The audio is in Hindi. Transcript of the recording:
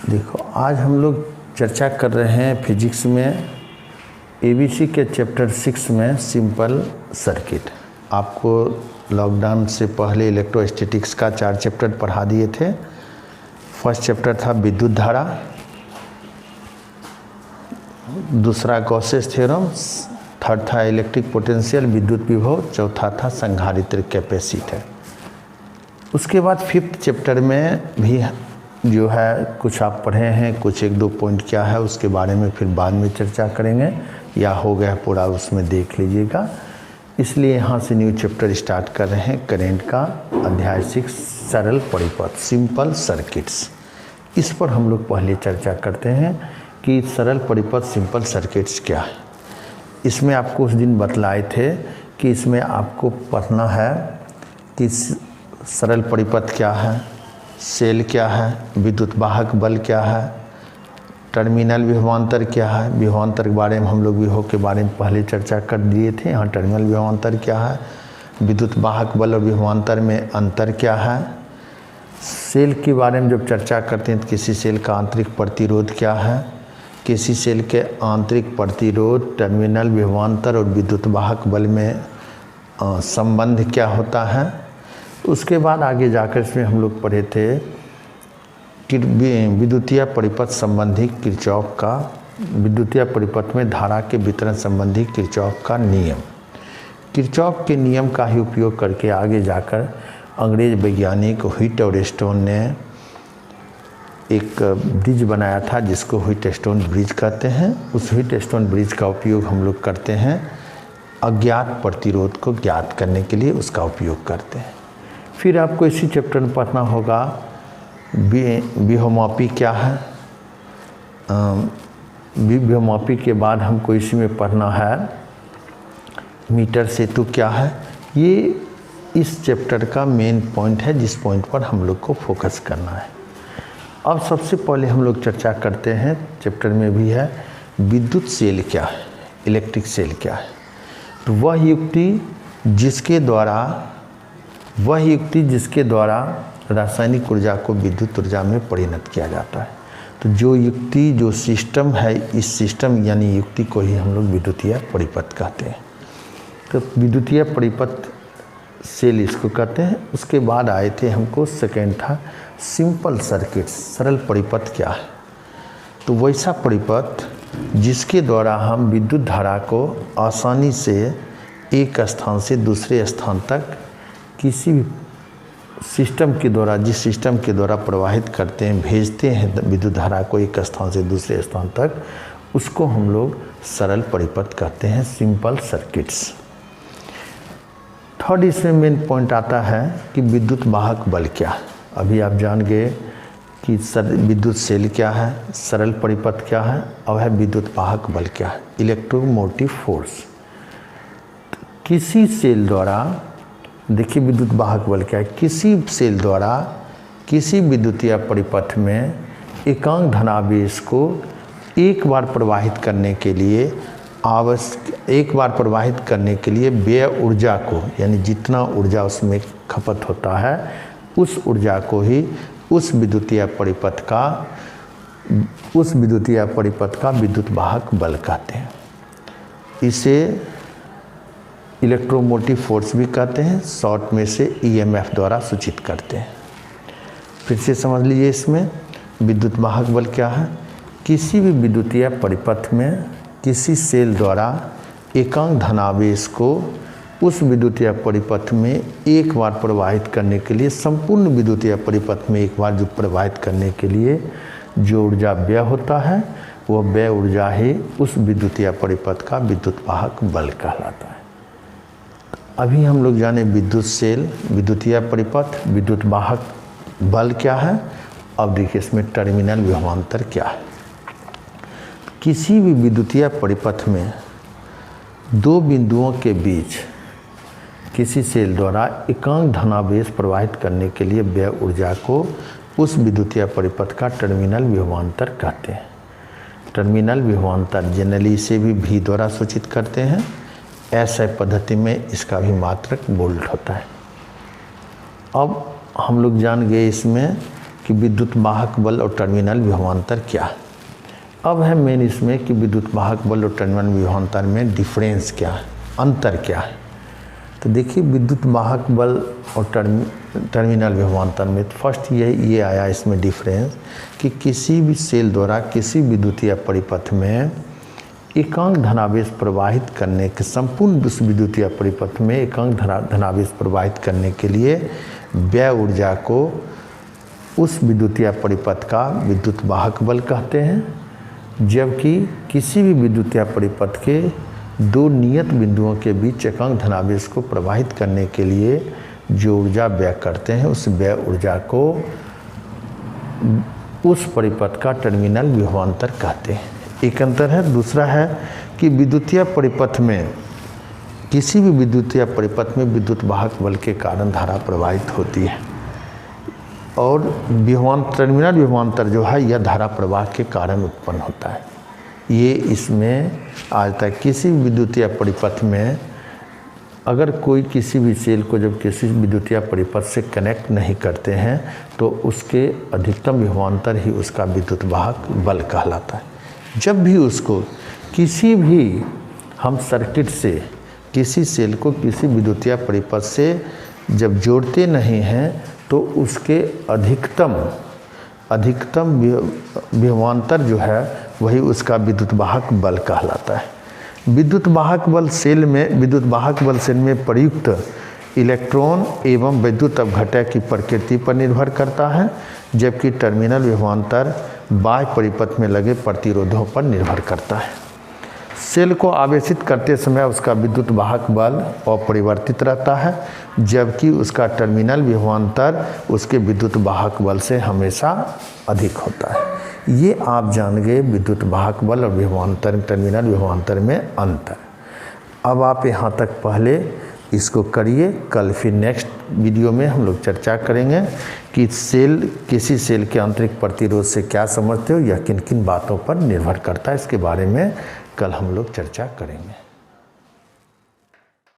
देखो, आज हम लोग चर्चा कर रहे हैं फिजिक्स में एबीसी के चैप्टर 6 में सिंपल सर्किट। आपको लॉकडाउन से पहले इलेक्ट्रोस्टैटिक्स का 4 चैप्टर पढ़ा दिए थे। फर्स्ट चैप्टर था विद्युत धारा, दूसरा गॉसेस थ्योरम, थर्ड था इलेक्ट्रिक पोटेंशियल विद्युत विभव, चौथा था संधारित्र कैपेसिटर। उसके बाद 5th चैप्टर में भी जो है कुछ आप पढ़े हैं, कुछ 1-2 पॉइंट क्या है उसके बारे में फिर बाद में चर्चा करेंगे, या हो गया पूरा उसमें देख लीजिएगा। इसलिए यहाँ से न्यू चैप्टर स्टार्ट कर रहे हैं करेंट का, अध्याय 6 सरल परिपथ सिंपल सर्किट्स। इस पर हम लोग पहले चर्चा करते हैं कि सरल परिपथ सिंपल सर्किट्स क्या है। इसमें आपको उस दिन बतलाए थे कि इसमें आपको पढ़ना है कि सरल परिपथ क्या है, सेल क्या है, विद्युत वाहक बल क्या है, टर्मिनल विभवांतर क्या है। विभवांतर के बारे में हम लोग विभव के बारे में पहले चर्चा कर दिए थे। यहाँ टर्मिनल विभवांतर क्या है, विद्युत वाहक बल और विभवांतर में अंतर क्या है। सेल के बारे में जब चर्चा करते हैं तो किसी सेल का आंतरिक प्रतिरोध क्या है, किसी सेल के आंतरिक प्रतिरोध, टर्मिनल विभवांतर और विद्युत वाहक बल में संबंध क्या होता है। उसके बाद आगे जाकर इसमें हम लोग पढ़े थे कि विद्युतीय परिपथ संबंधी किरचॉफ का, विद्युतीय परिपथ में धारा के वितरण संबंधी किरचॉफ का नियम। किरचॉफ के नियम का ही उपयोग करके आगे जाकर अंग्रेज वैज्ञानिक व्हीट और स्टोन ने एक ब्रिज बनाया था जिसको व्हीट स्टोन ब्रिज कहते हैं। उस व्हीट स्टोन ब्रिज का उपयोग हम लोग करते हैं अज्ञात प्रतिरोध को ज्ञात करने के लिए, उसका उपयोग करते हैं। फिर आपको इसी चैप्टर में पढ़ना होगा विभवमापी क्या है। विभवमापी के बाद हमको इसी में पढ़ना है मीटर सेतु क्या है। ये इस चैप्टर का मेन पॉइंट है जिस पॉइंट पर हम लोग को फोकस करना है। अब सबसे पहले हम लोग चर्चा करते हैं, चैप्टर में भी है विद्युत सेल क्या है, इलेक्ट्रिक सेल क्या है। तो वह युक्ति जिसके द्वारा रासायनिक ऊर्जा को विद्युत ऊर्जा में परिणत किया जाता है। तो जो युक्ति, जो सिस्टम है, इस सिस्टम यानी युक्ति को ही हम लोग विद्युतीय परिपथ कहते हैं। तो विद्युतीय परिपथ सेल इसको कहते हैं। उसके बाद आए थे हमको सेकेंड था सिंपल सर्किट, सरल परिपथ क्या है। तो वैसा परिपथ जिसके द्वारा हम विद्युत धारा को आसानी से एक स्थान से दूसरे स्थान तक किसी भी सिस्टम के द्वारा, जिस सिस्टम के द्वारा प्रवाहित करते हैं, भेजते हैं विद्युत धारा को एक स्थान से दूसरे स्थान तक, उसको हम लोग सरल परिपथ कहते हैं, सिंपल सर्किट्स। थर्ड इसमें मेन पॉइंट आता है कि विद्युत वाहक बल क्या है। अभी आप जान गए कि विद्युत सेल क्या है, सरल परिपथ क्या है, और है विद्युत वाहक बल क्या है, इलेक्ट्रोमोटिव फोर्स। किसी सेल द्वारा, देखिए विद्युत वाहक बल क्या है, किसी सेल द्वारा किसी विद्युतीय परिपथ में एकांक धनावेश को एक बार प्रवाहित करने के लिए व्यय ऊर्जा को, यानी जितना ऊर्जा उसमें खपत होता है उस ऊर्जा को ही उस विद्युतीय परिपथ का विद्युत वाहक बल कहते हैं। इसे इलेक्ट्रोमोटिव फोर्स भी कहते हैं, शॉर्ट में से ईएमएफ द्वारा सूचित करते हैं। फिर से समझ लीजिए, इसमें विद्युत वाहक बल क्या है, किसी भी विद्युतीय परिपथ में किसी सेल द्वारा एकांक धनावेश को उस विद्युतीय परिपथ में एक बार प्रवाहित करने के लिए, संपूर्ण विद्युतीय परिपथ में एक बार जो प्रवाहित करने के लिए जो ऊर्जा व्यय होता है, वह व्यय ऊर्जा ही उस विद्युतीय परिपथ का विद्युत वाहक बल कहलाता है। अभी हम लोग जाने विद्युत सेल, विद्युतीय परिपथ, विद्युत वाहक बल क्या है। अब देखिए इसमें टर्मिनल विभवांतर क्या है। किसी भी विद्युतीय परिपथ में दो बिंदुओं के बीच किसी सेल द्वारा एकांक धनावेश प्रवाहित करने के लिए व्यय ऊर्जा को उस विद्युतीय परिपथ का टर्मिनल विभवांतर कहते हैं। टर्मिनल विभवांतर जनरली इसे भी V द्वारा सूचित करते हैं। ऐसे पद्धति में इसका भी मात्रक वोल्ट होता है। अब हम लोग जान गए इसमें कि विद्युत वाहक बल और टर्मिनल विभवांतर क्या है। अब है मेन इसमें कि विद्युत वाहक बल और टर्मिनल विभवांतर में डिफरेंस क्या है, अंतर क्या है। तो देखिए विद्युत वाहक बल और टर्मिनल विभवांतर में फर्स्ट ये आया इसमें डिफरेंस कि किसी भी सेल द्वारा किसी विद्युतीय परिपथ में एकांक धनावेश प्रवाहित करने के संपूर्ण विद्युतीय परिपथ में एकांक धनावेश प्रवाहित करने के लिए व्यय ऊर्जा को उस विद्युतीय परिपथ का विद्युत वाहक बल कहते हैं, जबकि किसी भी विद्युतीय परिपथ के दो नियत बिंदुओं के बीच एकांक धनावेश को प्रवाहित करने के लिए जो ऊर्जा व्यय करते हैं उस व्यय ऊर्जा को उस परिपथ का टर्मिनल विभवांतर कहते हैं। एक अंतर है। दूसरा है कि विद्युतीय परिपथ में किसी भी विद्युतीय परिपथ में विद्युत वाहक बल के कारण धारा प्रवाहित होती है और टर्मिनल विभवांतर जो है यह धारा प्रवाह के कारण उत्पन्न होता है। ये इसमें आज तक किसी विद्युतीय परिपथ में अगर कोई किसी भी सेल को जब किसी विद्युतीय परिपथ से कनेक्ट नहीं करते हैं तो उसके अधिकतम विभवांतर ही उसका विद्युत वाहक बल कहलाता है। जब भी उसको किसी भी हम सर्किट से किसी सेल को किसी विद्युतीय परिपथ से जब जोड़ते नहीं हैं तो उसके अधिकतम विभवांतर जो है वही उसका विद्युत वाहक बल कहलाता है। विद्युत वाहक बल सेल में प्रयुक्त इलेक्ट्रॉन एवं विद्युत अपघटय की प्रकृति पर निर्भर करता है, जबकि टर्मिनल विभवांतर बाह्य परिपथ में लगे प्रतिरोधों पर निर्भर करता है। सेल को आवेशित करते समय उसका विद्युत वाहक बल अपरिवर्तित रहता है, जबकि उसका टर्मिनल विभवांतर उसके विद्युत वाहक बल से हमेशा अधिक होता है। ये आप जान गए विद्युत वाहक बल और विभवांतर टर्मिनल विभवांतर में अंतर। अब आप यहाँ तक पहले इसको करिए, कल फिर नेक्स्ट वीडियो में हम लोग चर्चा करेंगे कि किसी सेल के आंतरिक प्रतिरोध से क्या समझते हो या किन किन बातों पर निर्भर करता है। इसके बारे में कल हम लोग चर्चा करेंगे।